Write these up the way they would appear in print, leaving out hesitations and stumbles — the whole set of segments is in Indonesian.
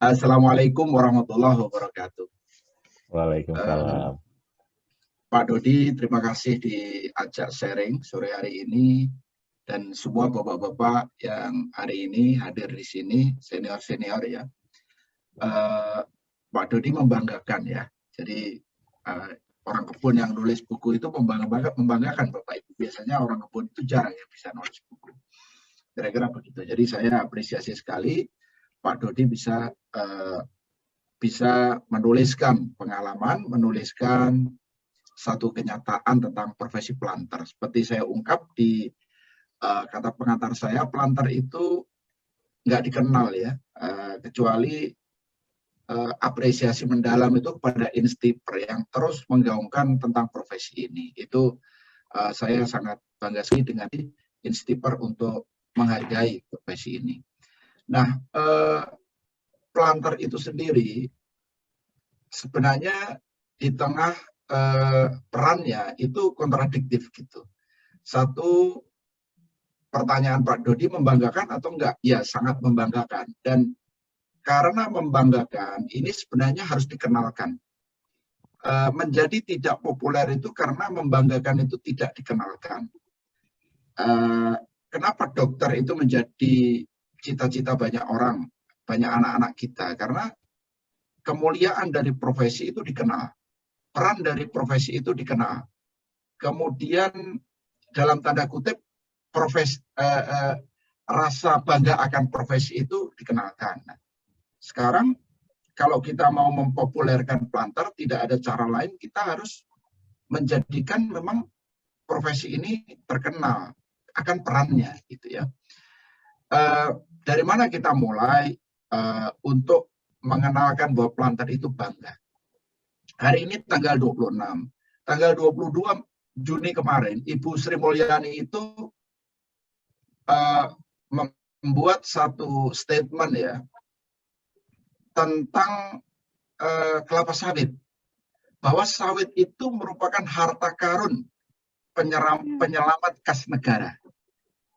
Assalamualaikum warahmatullahi wabarakatuh. Eh, Waalaikumsalam. Pak Dodi, terima kasih diajak sharing sore hari ini dan semua bapak-bapak yang hari ini hadir di sini, senior-senior ya. Pak Dodi membanggakan ya. Jadi orang kebun yang nulis buku itu membanggakan Bapak Ibu. Biasanya orang kebun itu jarang yang bisa nulis buku. Kira-kira begitu. Jadi saya apresiasi sekali Pak Dodi bisa menuliskan pengalaman, menuliskan satu kenyataan tentang profesi planter. Seperti saya ungkap di kata pengantar saya, planter itu nggak dikenal ya, kecuali apresiasi mendalam itu kepada Instiper yang terus menggaungkan tentang profesi ini. Itu saya sangat bangga sekali dengan Instiper untuk menghargai profesi ini. Nah, planter itu sendiri sebenarnya di tengah perannya itu kontradiktif gitu. Satu, pertanyaan Pak Dodi membanggakan atau enggak? Ya, sangat membanggakan. Dan karena membanggakan, ini sebenarnya harus dikenalkan. Menjadi tidak populer itu karena membanggakan itu tidak dikenalkan. Kenapa dokter itu menjadi cita-cita banyak orang, banyak anak-anak kita? Karena kemuliaan dari profesi itu dikenal. Peran dari profesi itu dikenal. Kemudian dalam tanda kutip rasa bangga akan profesi itu dikenalkan. Nah, sekarang kalau kita mau mempopulerkan planter, tidak ada cara lain, kita harus menjadikan memang profesi ini terkenal akan perannya, gitu ya. Dari mana kita mulai untuk mengenalkan bahwa planter itu bangga? Hari ini tanggal 26. Tanggal 22 Juni kemarin, Ibu Sri Mulyani itu membuat satu statement ya tentang kelapa sawit. Bahwa sawit itu merupakan harta karun penyelamat kas negara.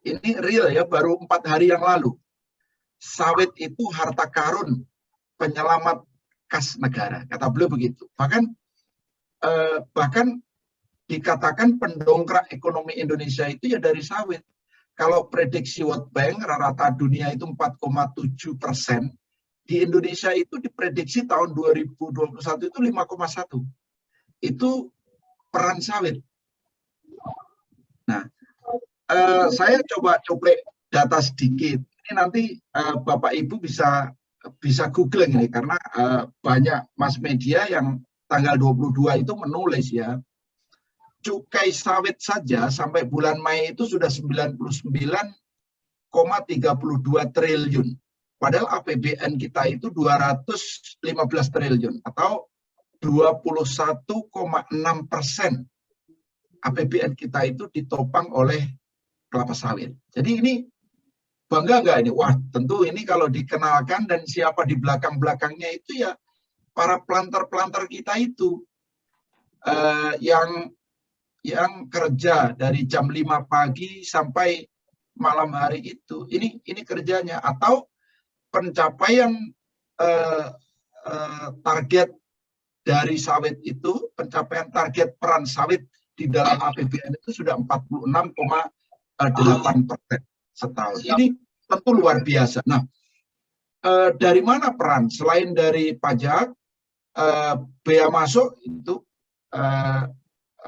Ini real ya, baru 4 hari yang lalu. Sawit itu harta karun penyelamat kas negara, kata beliau begitu. Bahkan dikatakan pendongkrak ekonomi Indonesia itu ya dari sawit. Kalau prediksi World Bank rata dunia itu 4,7%, di Indonesia itu diprediksi tahun 2021 itu 5,1. Itu peran sawit. Nah, saya coba coplek data sedikit. Ini nanti Bapak Ibu bisa googling ini karena banyak mass media yang tanggal 22 itu menulis ya. Cukai sawit saja sampai bulan Mei itu sudah 99,32 triliun. Padahal APBN kita itu 215 triliun atau 21,6% APBN kita itu ditopang oleh kelapa sawit. Jadi ini bangga nggak ini? Wah, tentu ini kalau dikenalkan dan siapa di belakang-belakangnya itu ya para planter-planter kita itu yang kerja dari jam 5 pagi sampai malam hari itu. Ini kerjanya atau pencapaian target dari sawit itu, pencapaian target peran sawit di dalam APBN itu sudah 46,8% setahun. Ini tentu luar biasa. Nah, dari mana peran? Selain dari pajak, bea masuk itu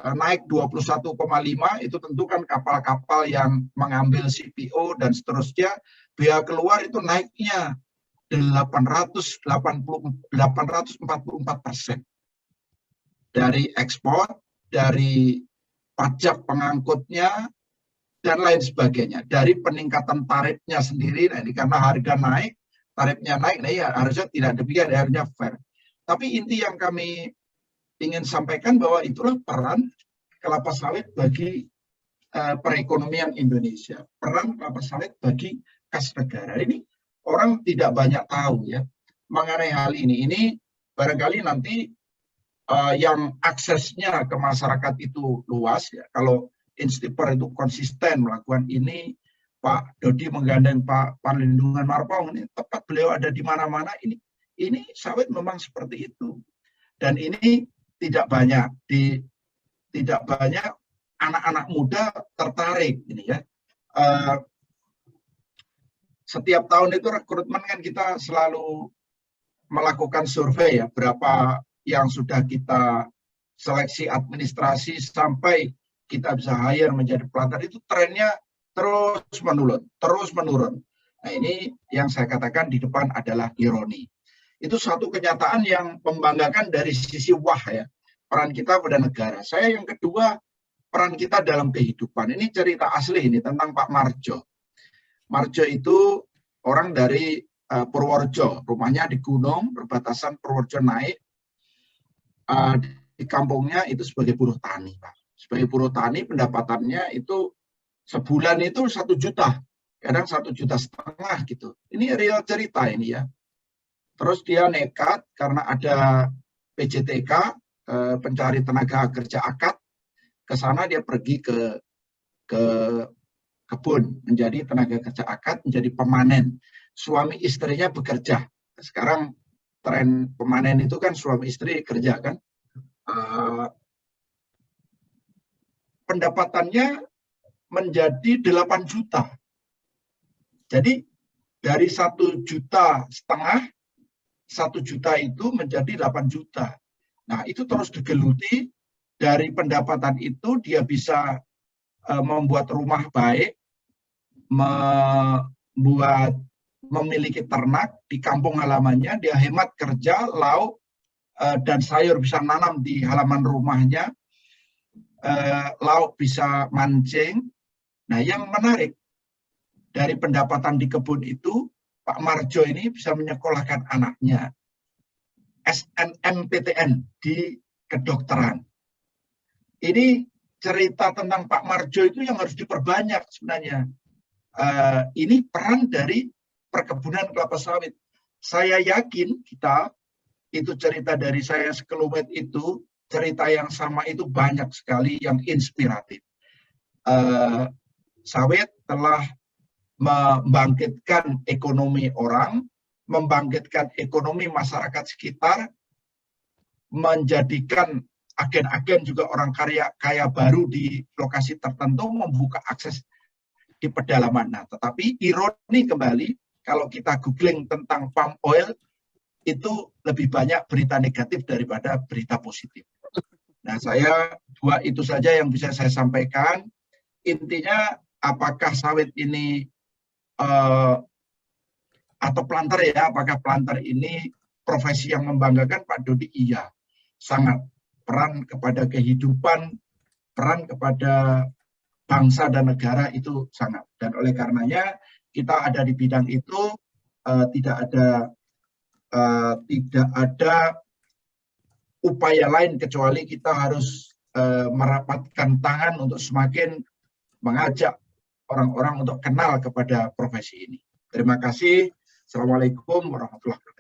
naik 21,5, itu tentu kan kapal-kapal yang mengambil CPO dan seterusnya. Bea keluar itu naiknya 844%. Dari ekspor, dari pajak pengangkutnya, dan lain sebagainya. Dari peningkatan tarifnya sendiri, nah ini karena harga naik, tarifnya naik, nah ya harusnya tidak demikian, harusnya fair. Tapi inti yang kami ingin sampaikan bahwa itulah peran kelapa sawit bagi perekonomian Indonesia. Peran kelapa sawit bagi kas negara. Ini orang tidak banyak tahu ya mengenai hal ini. Ini barangkali nanti yang aksesnya ke masyarakat itu luas ya. Kalau Instiper itu konsisten melakukan ini, Pak Dodi menggandeng Pak Parlindungan Marpaung, ini tepat beliau ada di mana-mana, ini Ini sawit memang seperti itu. Dan ini tidak banyak anak-anak muda tertarik ini ya. Setiap tahun itu rekrutmen kan kita selalu melakukan survei ya, berapa yang sudah kita seleksi administrasi sampai kita bisa hire menjadi pelantar, itu trennya terus menurun. Nah, ini yang saya katakan di depan adalah ironi. Itu satu kenyataan yang membanggakan dari sisi wah ya, peran kita pada negara. Saya yang kedua, peran kita dalam kehidupan. Ini cerita asli ini tentang Pak Marjo. Marjo itu orang dari Purworejo, rumahnya di gunung, berbatasan Purworejo naik. Di kampungnya itu sebagai buruh tani, Pak. Sebagai buruh tani pendapatannya itu sebulan itu 1 juta, kadang 1,5 juta gitu. Ini real cerita ini ya. Terus dia nekat karena ada PJTK, pencari tenaga kerja akad, ke sana dia pergi ke kebun menjadi tenaga kerja akad, menjadi pemanen. Suami istrinya bekerja. Sekarang tren pemanen itu kan suami istri kerja kan. Pendapatannya menjadi 8 juta. Jadi dari 1,5 juta, 1 juta itu menjadi 8 juta. Nah, itu terus digeluti. Dari pendapatan itu dia bisa membuat rumah baik, memiliki ternak di kampung halamannya, dia hemat kerja, lauk, dan sayur bisa nanam di halaman rumahnya, lauk bisa mancing. Nah, yang menarik dari pendapatan di kebun itu, Pak Marjo ini bisa menyekolahkan anaknya SNMPTN di kedokteran. Ini cerita tentang Pak Marjo itu yang harus diperbanyak sebenarnya. Ini peran dari perkebunan kelapa sawit. Saya yakin kita, itu cerita dari saya sekelumit itu, cerita yang sama itu banyak sekali yang inspiratif. Sawit telah membangkitkan ekonomi orang, membangkitkan ekonomi masyarakat sekitar, menjadikan agen-agen juga orang kaya baru di lokasi tertentu, membuka akses di pedalaman. Nah, tetapi ironi kembali, kalau kita googling tentang palm oil, itu lebih banyak berita negatif daripada berita positif. Nah, dua itu saja yang bisa saya sampaikan. Intinya, apakah sawit ini atau planter ya, apakah planter ini profesi yang membanggakan? Pak Dodi, iya, sangat. Peran kepada kehidupan, peran kepada bangsa dan negara itu sangat. Dan oleh karenanya kita ada di bidang itu, tidak ada upaya lain kecuali kita harus merapatkan tangan untuk semakin mengajak orang-orang untuk kenal kepada profesi ini. Terima kasih. Assalamualaikum warahmatullahi wabarakatuh.